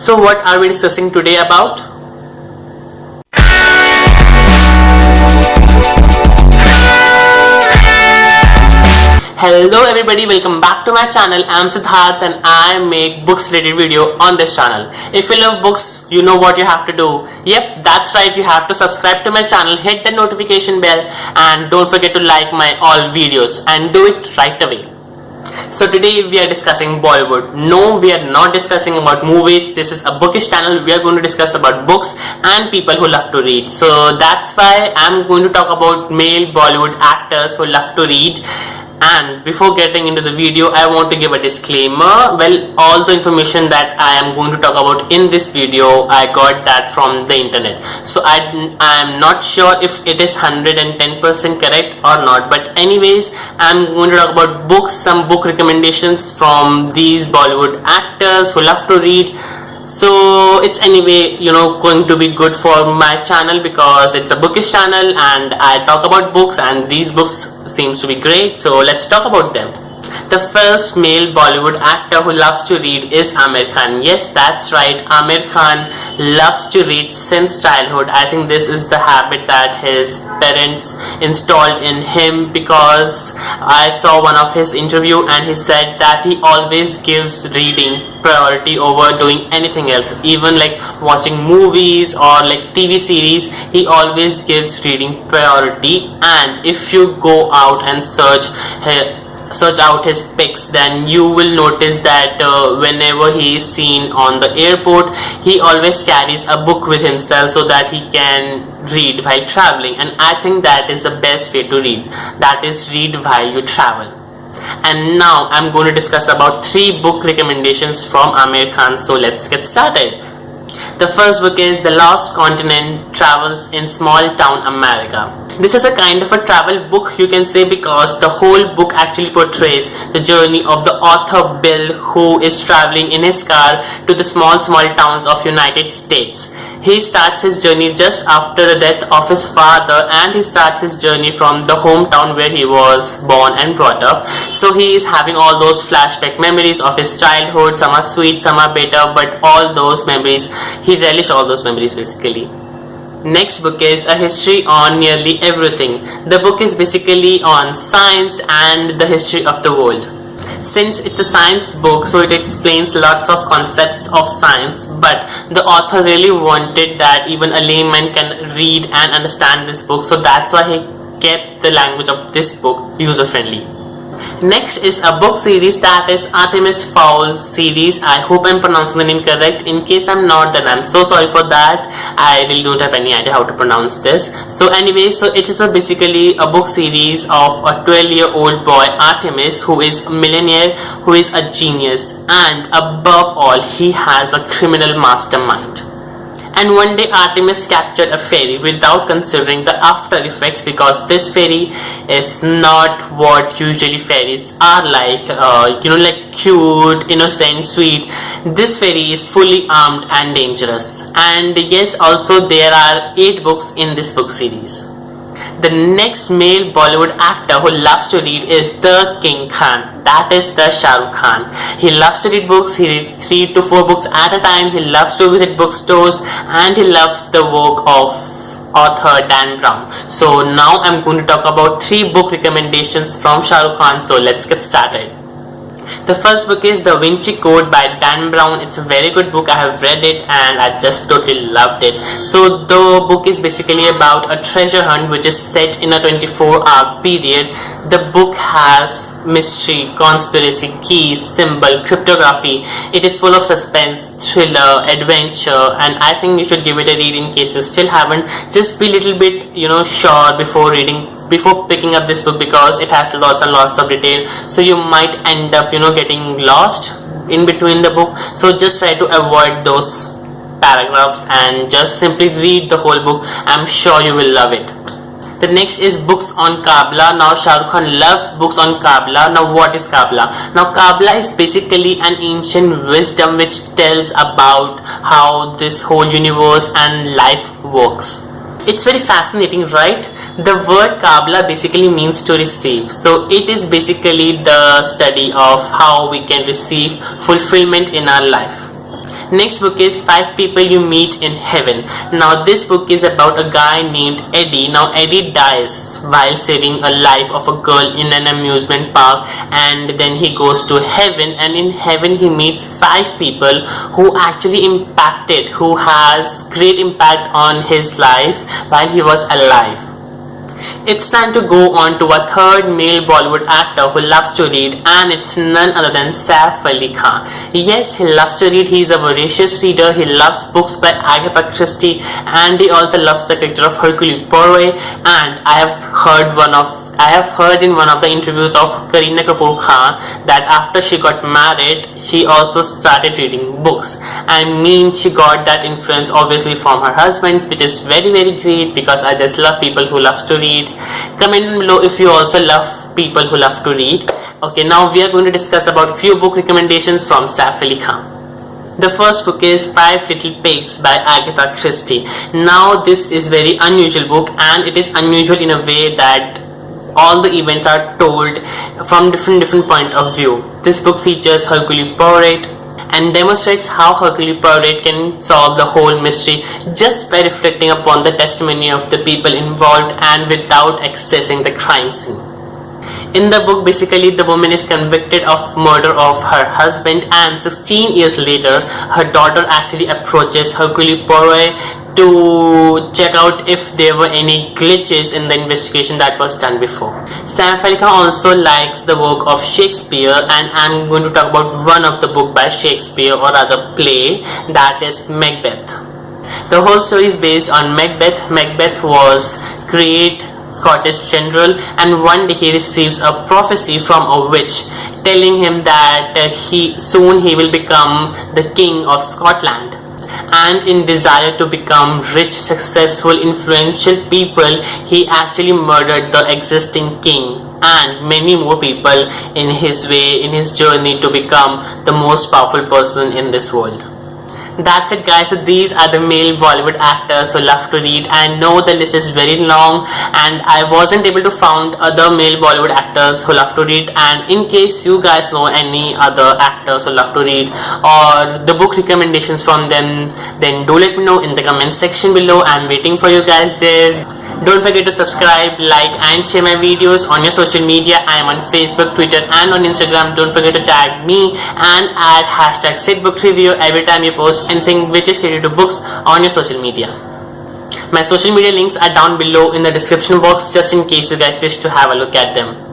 So what are we discussing today about? Hello everybody, welcome back to my channel. I'm Siddharth and I make books related video on this channel. If you love books, you know what you have to do. Yep, that's right, you have to subscribe to my channel, hit the notification bell, and don't forget to like my all videos, and do it right away. So today we are discussing Bollywood. No, we are not discussing about movies. This is a bookish channel. We are going to discuss about books and people who love to read. So that's why I'm going to talk about male Bollywood actors who love to read. And before getting into the video, I want to give a disclaimer. Well, all the information that I am going to talk about in this video, I got that from the internet. So I am not sure if it is 110% correct or not. But anyways, I'm going to talk about books, some book recommendations from these Bollywood actors who love to read. So it's anyway, going to be good for my channel because it's a bookish channel and I talk about books, and these books seems to be great. So let's talk about them. The first male Bollywood actor who loves to read is Aamir Khan. Yes, that's right, Aamir Khan loves to read since childhood. I think this is the habit that his parents installed in him, because I saw one of his interview and he said that he always gives reading priority over doing anything else. Even like watching movies or like TV series, he always gives reading priority. And if you go out and search out his pics, then you will notice that whenever he is seen on the airport, he always carries a book with himself so that he can read while traveling. And I think that is the best way to read, that is read while you travel. And now I'm going to discuss about 3 book recommendations from Aamir Khan. So let's get started. The first book is The Lost Continent Travels in Small Town America. This is a kind of a travel book, you can say, because the whole book actually portrays the journey of the author Bill, who is traveling in his car to the small towns of United States. He starts his journey just after the death of his father, and he starts his journey from the hometown where he was born and brought up. So he is having all those flashback memories of his childhood. Some are sweet, some are bitter, but all those memories, he relished all those memories basically. Next book is A History on Nearly Everything. The book is basically on science and the history of the world. Since it's a science book, so it explains lots of concepts of science, but the author really wanted that even a layman can read and understand this book, so that's why he kept the language of this book user-friendly. Next is a book series, that is Artemis Fowl series. I hope I'm pronouncing the name correct. In case I'm not, then I'm so sorry for that. I really don't have any idea how to pronounce this. So anyway, so it is basically a book series of a 12-year-old boy, Artemis, who is a millionaire, who is a genius, and above all, he has a criminal mastermind. And one day Artemis captured a fairy without considering the after effects, because this fairy is not what usually fairies are like, like cute, innocent, sweet. This fairy is fully armed and dangerous. And yes, also there are 8 books in this book series. The next male Bollywood actor who loves to read is the King Khan, that is the Shah Rukh Khan. He loves to read books. He reads 3 to 4 books at a time. He loves to visit bookstores, and he loves the work of author Dan Brown. So now I'm going to talk about 3 book recommendations from Shah Rukh Khan. So let's get started. The first book is Da Vinci Code by Dan Brown. It's a very good book. I have read it and I just totally loved it. So the book is basically about a treasure hunt which is set in a 24-hour period. The book has mystery, conspiracy, keys, symbol, cryptography. It is full of suspense, thriller, adventure, and I think you should give it a read in case you still haven't. Just be a little bit, sure before picking up this book, because it has lots and lots of detail, so you might end up getting lost in between the book. So just try to avoid those paragraphs and just simply read the whole book. I'm sure you will love it. The next is books on Kabbalah. Now Shah Rukh Khan loves books on Kabbalah. Now what is Kabbalah? Now Kabbalah is basically an ancient wisdom which tells about how this whole universe and life works. It's very fascinating, right? The word Kabbalah basically means to receive. So it is basically the study of how we can receive fulfillment in our life. Next book is 5 People You Meet in Heaven. Now this book is about a guy named Eddie. Now Eddie dies while saving a life of a girl in an amusement park, and then he goes to heaven, and in heaven he meets 5 people who actually impacted, who has great impact on his life while he was alive. It's time to go on to a third male Bollywood actor who loves to read, and it's none other than Saif Ali Khan. Yes, he loves to read. He's a voracious reader. He loves books by Agatha Christie, and he also loves the character of Hercule Poirot. And I have heard in one of the interviews of Kareena Kapoor Khan that after she got married, she also started reading books. I mean, she got that influence obviously from her husband, which is very great, because I just love people who love to read. Comment below if you also love people who love to read. Okay, now we are going to discuss about few book recommendations from Saif Ali Khan. The first book is 5 Little Pigs by Agatha Christie. Now this is very unusual book, and it is unusual in a way that all the events are told from different point of view. This book features Hercule Poirot and demonstrates how Hercule Poirot can solve the whole mystery just by reflecting upon the testimony of the people involved and without accessing the crime scene. In the book, basically, the woman is convicted of murder of her husband, and 16 years later, her daughter actually approaches Hercule Poirot to check out if there were any glitches in the investigation that was done before. Saif Ali Khan also likes the work of Shakespeare, and I'm going to talk about one of the book by Shakespeare, or rather play, that is Macbeth. The whole story is based on Macbeth. Macbeth was great Scottish general, and one day he receives a prophecy from a witch telling him that soon he will become the king of Scotland. And in desire to become rich, successful, influential people, he actually murdered the existing king and many more people in his journey to become the most powerful person in this world. That's it, guys. So these are the male Bollywood actors who love to read. I know the list is very long, and I wasn't able to find other male Bollywood actors who love to read. And in case you guys know any other actors who love to read, or the book recommendations from them, then do let me know in the comment section below. I'm waiting for you guys there. Don't forget to subscribe, like and share my videos on your social media. I am on Facebook, Twitter and on Instagram. Don't forget to tag me and add hashtag Sidbookreviewer every time you post anything which is related to books on your social media. My social media links are down below in the description box, just in case you guys wish to have a look at them.